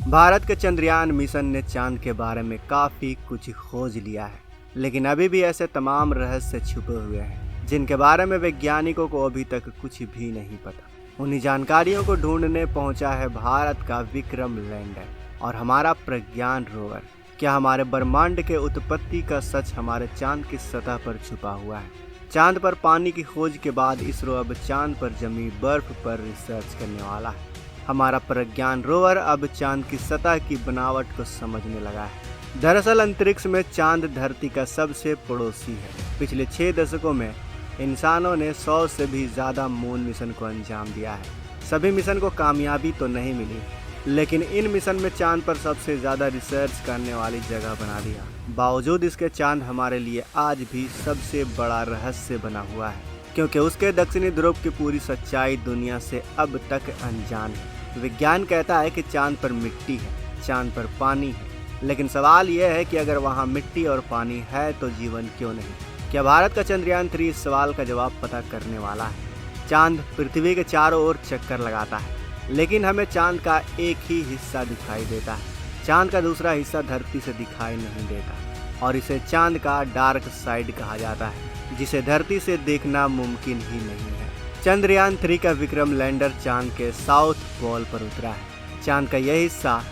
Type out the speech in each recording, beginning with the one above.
भारत के चंद्रयान मिशन ने चांद के बारे में काफ़ी कुछ खोज लिया है, लेकिन अभी भी ऐसे तमाम रहस्य छुपे हुए हैं जिनके बारे में वैज्ञानिकों को अभी तक कुछ भी नहीं पता। उन्हीं जानकारियों को ढूंढने पहुंचा है भारत का विक्रम लैंडर और हमारा प्रज्ञान रोवर। क्या हमारे ब्रह्मांड के उत्पत्ति का सच हमारे चांद की सतह पर छुपा हुआ है? चांद पर पानी की खोज के बाद इसरो अब चांद पर जमी बर्फ पर रिसर्च करने वाला है। हमारा प्रज्ञान रोवर अब चांद की सतह की बनावट को समझने लगा है। दरअसल अंतरिक्ष में चांद धरती का सबसे पड़ोसी है। पिछले 6 दशकों में इंसानों ने 100 से भी ज़्यादा मून मिशन को अंजाम दिया है। सभी मिशन को कामयाबी तो नहीं मिली, लेकिन इन मिशन में चांद पर सबसे ज़्यादा रिसर्च करने वाली जगह बना दिया। बावजूद इसके चांद हमारे लिए आज भी सबसे बड़ा रहस्य बना हुआ है, क्योंकि उसके दक्षिणी ध्रुव की पूरी सच्चाई दुनिया से अब तक अनजान है। विज्ञान कहता है कि चांद पर मिट्टी है, चांद पर पानी है, लेकिन सवाल यह है कि अगर वहाँ मिट्टी और पानी है तो जीवन क्यों नहीं? क्या भारत का चंद्रयान 3 इस सवाल का जवाब पता करने वाला है? चांद पृथ्वी के चारों ओर चक्कर लगाता है, लेकिन हमें चांद का एक ही हिस्सा दिखाई देता है। चांद का दूसरा हिस्सा धरती से दिखाई नहीं देता और इसे चांद का डार्क साइड कहा जाता है, जिसे धरती से देखना मुमकिन ही नहीं है। चंद्रयान 3 का विक्रम लैंडर चांद के साउथ पोल पर उतरा है। चांद का यह हिस्सा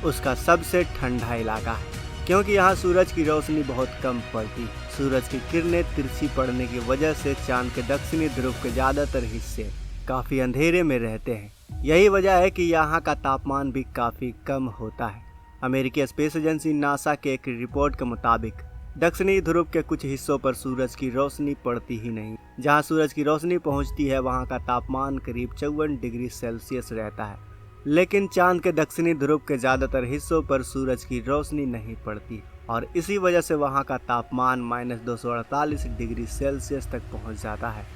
उसका सबसे ठंडा इलाका है, क्योंकि यहाँ सूरज की रोशनी बहुत कम पड़ती। सूरज की किरणें तिरछी पड़ने की वजह से चांद के दक्षिणी ध्रुव के ज़्यादातर हिस्से काफ़ी अंधेरे में रहते हैं। यही वजह है कि यहाँ का तापमान भी काफ़ी कम होता है। अमेरिकी स्पेस एजेंसी नासा के एक रिपोर्ट के मुताबिक दक्षिणी ध्रुव के कुछ हिस्सों पर सूरज की रोशनी पड़ती ही नहीं। जहाँ सूरज की रोशनी पहुँचती है वहाँ का तापमान करीब 54 डिग्री सेल्सियस रहता है, लेकिन चांद के दक्षिणी ध्रुव के ज़्यादातर हिस्सों पर सूरज की रोशनी नहीं पड़ती और इसी वजह से वहाँ का तापमान -248 डिग्री सेल्सियस तक पहुँच जाता है।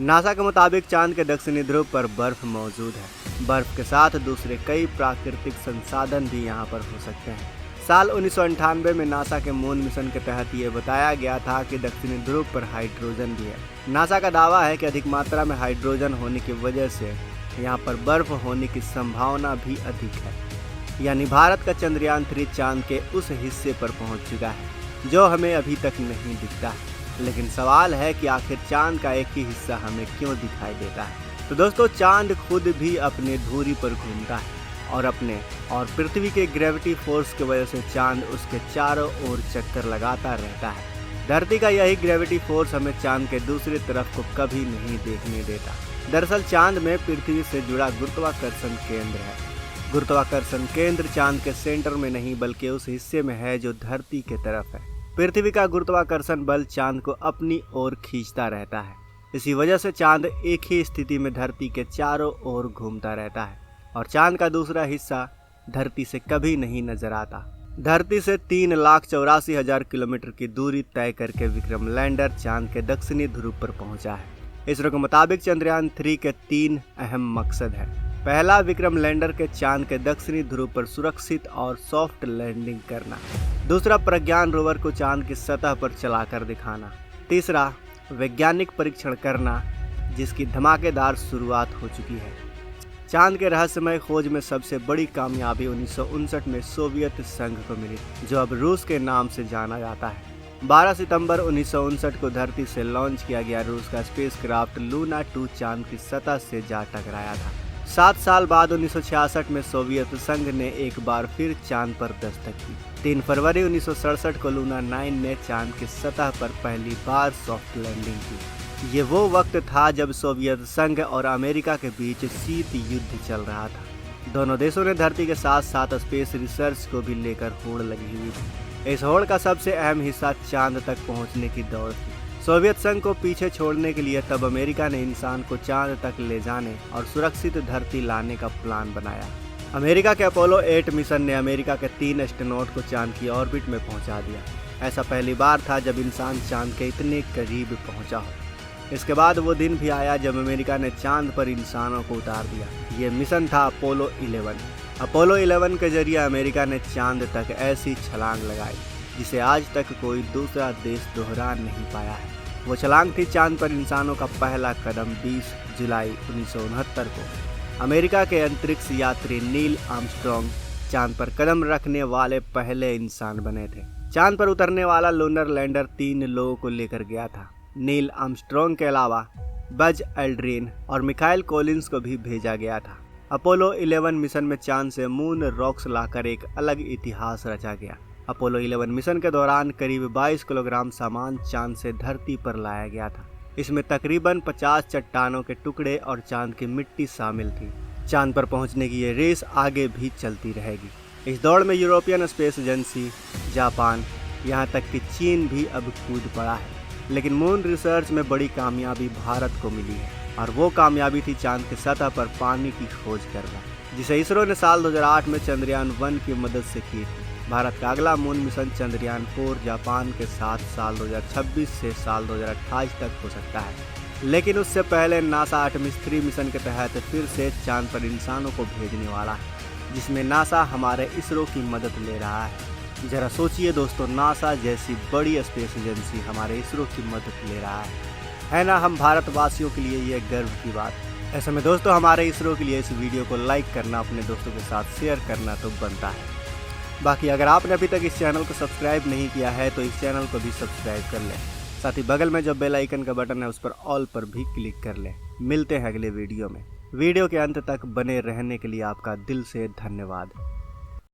नासा के मुताबिक चांद के दक्षिणी ध्रुव पर बर्फ मौजूद है। बर्फ के साथ दूसरे कई प्राकृतिक संसाधन भी यहाँ पर हो सकते हैं। साल 1998 में नासा के मून मिशन के तहत ये बताया गया था कि दक्षिणी ध्रुव पर हाइड्रोजन भी है। नासा का दावा है कि अधिक मात्रा में हाइड्रोजन होने की वजह से यहाँ पर बर्फ होने की संभावना भी अधिक है। यानी भारत का चंद्रयान 3 चांद के उस हिस्से पर पहुँच चुका है जो हमें अभी तक नहीं दिखता है। लेकिन सवाल है कि आखिर चांद का एक ही हिस्सा हमें क्यों दिखाई देता है? तो दोस्तों, चांद खुद भी अपने धुरी पर घूमता है और पृथ्वी के ग्रेविटी फोर्स की वजह से चांद उसके चारों ओर चक्कर लगाता रहता है। धरती का यही ग्रेविटी फोर्स हमें चांद के दूसरी तरफ को कभी नहीं देखने देता। दरअसल चांद में पृथ्वी से जुड़ा गुरुत्वाकर्षण केंद्र है। गुरुत्वाकर्षण केंद्र चांद के सेंटर में नहीं बल्कि उस हिस्से में है जो धरती के तरफ है। पृथ्वी का गुरुत्वाकर्षण बल चांद को अपनी ओर खींचता रहता है। इसी वजह से चांद एक ही स्थिति में धरती के चारों ओर घूमता रहता है और चांद का दूसरा हिस्सा धरती से कभी नहीं नजर आता। धरती से 3,84,000 किलोमीटर की दूरी तय करके विक्रम लैंडर चांद के दक्षिणी ध्रुव पर पहुंचा है। इसरो के मुताबिक चंद्रयान 3 के 3 अहम मकसद है। पहला, विक्रम लैंडर के चांद के दक्षिणी ध्रुव पर सुरक्षित और सॉफ्ट लैंडिंग करना। दूसरा, प्रज्ञान रोवर को चांद की सतह पर चलाकर दिखाना। तीसरा, वैज्ञानिक परीक्षण करना, जिसकी धमाकेदार शुरुआत हो चुकी है। चांद के रहस्यमय खोज में सबसे बड़ी कामयाबी 1959 में सोवियत संघ को मिली, जो अब रूस के नाम से जाना जाता है। 12 सितंबर 1959 को धरती से लॉन्च किया गया रूस का स्पेसक्राफ्ट लूना 2 चांद की सतह से जा टकराया था। 7 साल बाद 1966 में सोवियत संघ ने एक बार फिर चांद पर दस्तक की। 3 फरवरी 1967 को लूना 9 ने चांद की सतह पर पहली बार सॉफ्ट लैंडिंग की। ये वो वक्त था जब सोवियत संघ और अमेरिका के बीच शीत युद्ध चल रहा था। दोनों देशों ने धरती के साथ साथ स्पेस रिसर्च को भी लेकर होड़ लगी हुई थी। इस होड़ का सबसे अहम हिस्सा चांद तक पहुंचने की दौड़ थी। सोवियत संघ को पीछे छोड़ने के लिए तब अमेरिका ने इंसान को चांद तक ले जाने और सुरक्षित धरती लाने का प्लान बनाया। अमेरिका के अपोलो 8 मिशन ने अमेरिका के 3 एस्ट्रोनॉट को चांद की ऑर्बिट में पहुंचा दिया। ऐसा पहली बार था जब इंसान चांद के इतने करीब पहुंचा हो। इसके बाद वो दिन भी आया जब अमेरिका ने चांद पर इंसानों को उतार दिया। ये मिशन था अपोलो 11। अपोलो 11 के जरिए अमेरिका ने चांद तक ऐसी छलांग लगाई जिसे आज तक कोई दूसरा देश दोहरा नहीं पाया है। वो छलांग थी चांद पर इंसानों का पहला कदम 20 जुलाई 1969 को। अमेरिका के अंतरिक्ष यात्री नील आर्मस्ट्रॉन्ग चांद पर कदम रखने वाले पहले इंसान बने थे। चांद पर उतरने वाला लूनर लैंडर 3 लोगों को लेकर गया था। नील आर्मस्ट्रॉन्ग के अलावा बज एल्ड्रिन और मिखाइल कॉलिंस को भी भेजा गया था। अपोलो 11 मिशन में चांद से मून रॉक्स लाकर एक अलग इतिहास रचा गया। अपोलो 11 मिशन के दौरान करीब 22 किलोग्राम सामान चांद से धरती पर लाया गया था। इसमें तकरीबन 50 चट्टानों के टुकड़े और चांद की मिट्टी शामिल थी। चांद पर पहुंचने की ये रेस आगे भी चलती रहेगी। इस दौड़ में यूरोपियन स्पेस एजेंसी, जापान, यहाँ तक कि चीन भी अब कूद पड़ा है। लेकिन मून रिसर्च में बड़ी कामयाबी भारत को मिली है और वो कामयाबी थी चांद की सतह पर पानी की खोज करना, जिसे इसरो ने साल 2008 में चंद्रयान 1 की मदद से की थी। भारत का अगला मून मिशन चंद्रयान 4 जापान के साथ साल 2026 से साल 2028 तक हो सकता है। लेकिन उससे पहले नासा आर्टेमिस 3 मिशन के तहत फिर से चांद पर इंसानों को भेजने वाला है, जिसमें नासा हमारे इसरो की मदद ले रहा है। जरा सोचिए दोस्तों, नासा जैसी बड़ी स्पेस एजेंसी हमारे इसरो की मदद ले रहा है ना। हम भारतवासियों के लिए ये गर्व की बात। ऐसे में दोस्तों, हमारे इसरो के लिए इस वीडियो को लाइक करना, अपने दोस्तों के साथ शेयर करना तो बनता है। बाकी अगर आपने अभी तक इस चैनल को सब्सक्राइब नहीं किया है तो इस चैनल को भी सब्सक्राइब कर लें। साथ ही बगल में जो बेल आइकन का बटन है उस पर ऑल पर भी क्लिक कर लें। मिलते हैं अगले वीडियो में। वीडियो के अंत तक बने रहने के लिए आपका दिल से धन्यवाद।